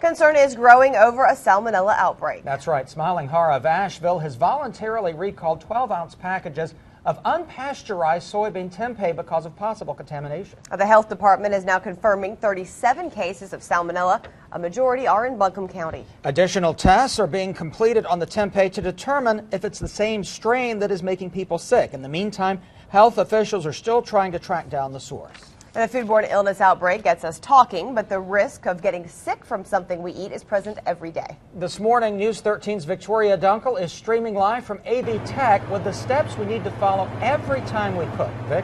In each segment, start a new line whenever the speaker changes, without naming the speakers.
Concern is growing over a salmonella outbreak.
That's right. Smiling Hara of Asheville has voluntarily recalled 12-ounce packages of unpasteurized soybean tempeh because of possible contamination.
The health department is now confirming 37 cases of salmonella. A majority are in Buncombe County.
Additional tests are being completed on the tempeh to determine if it's the same strain that is making people sick. In the meantime, health officials are still trying to track down the source.
And the foodborne illness outbreak gets us talking, but the risk of getting sick from something we eat is present every day.
This morning, News 13's Victoria Dunkle is streaming live from AV Tech with the steps we need to follow every time we cook. Vic?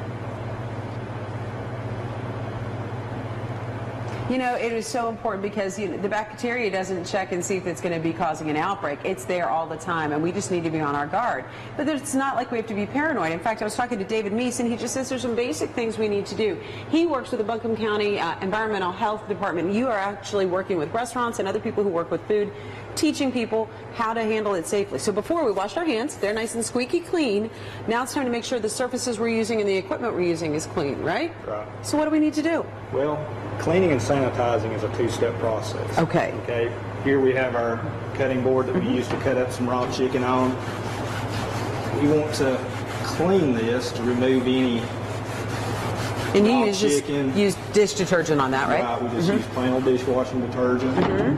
You know, it is so important because the bacteria doesn't check and see if it's going to be causing an outbreak. It's there all the time, and we just need to be on our guard. But it's not like we have to be paranoid. In fact, I was talking to David Mease, and he just says there's some basic things we need to do. He works with the Buncombe County Environmental Health Department. You are actually working with restaurants and other people who work with food, teaching people how to handle it safely. So before we washed our hands, they're nice and squeaky clean. Now it's time to make sure the surfaces we're using and the equipment we're using is clean, right?
Right.
So what do we need to do?
Well, cleaning and sanitizing is a two-step process.
Okay.
Okay. Here we have our cutting board that we use to cut up some raw chicken on. We want to clean this to remove any
And you
raw chicken.
just use dish detergent on that, right?
Right. We just use plain old dishwashing detergent. And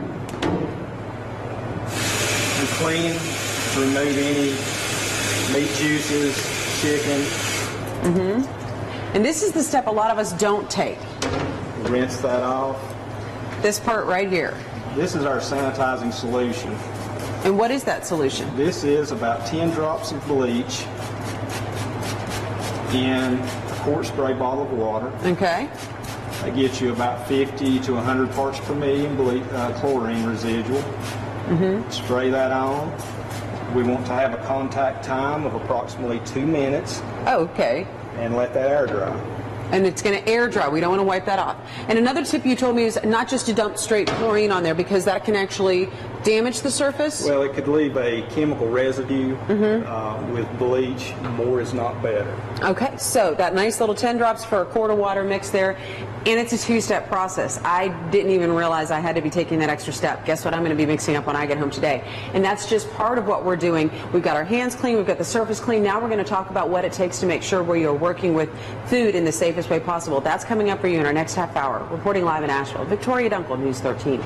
clean to remove any meat juices, chicken.
And this is the step a lot of us don't take.
Rinse that off.
This part right here.
This is our sanitizing solution.
And what is that solution?
This is about 10 drops of bleach in a quart spray bottle of water.
Okay.
That gets you about 50 to 100 parts per million chlorine residual. Spray that on. We want to have a contact time of approximately 2 minutes.
Oh, okay.
And let that air dry.
And it's going to air dry. We don't want to wipe that off. And another tip you told me is not just to dump straight chlorine on there because that can actually damage the surface.
Well, it could leave a chemical residue with bleach. More is not better.
Okay, so that nice little 10 drops for a quart of water mix there. And it's a two-step process. I didn't even realize I had to be taking that extra step. Guess what I'm going to be mixing up when I get home today? And that's just part of what we're doing. We've got our hands clean. We've got the surface clean. Now we're going to talk about what it takes to make sure we are working with food in the safest way possible. That's coming up for you in our next half hour. Reporting live in Asheville, Victoria Dunkle, News 13.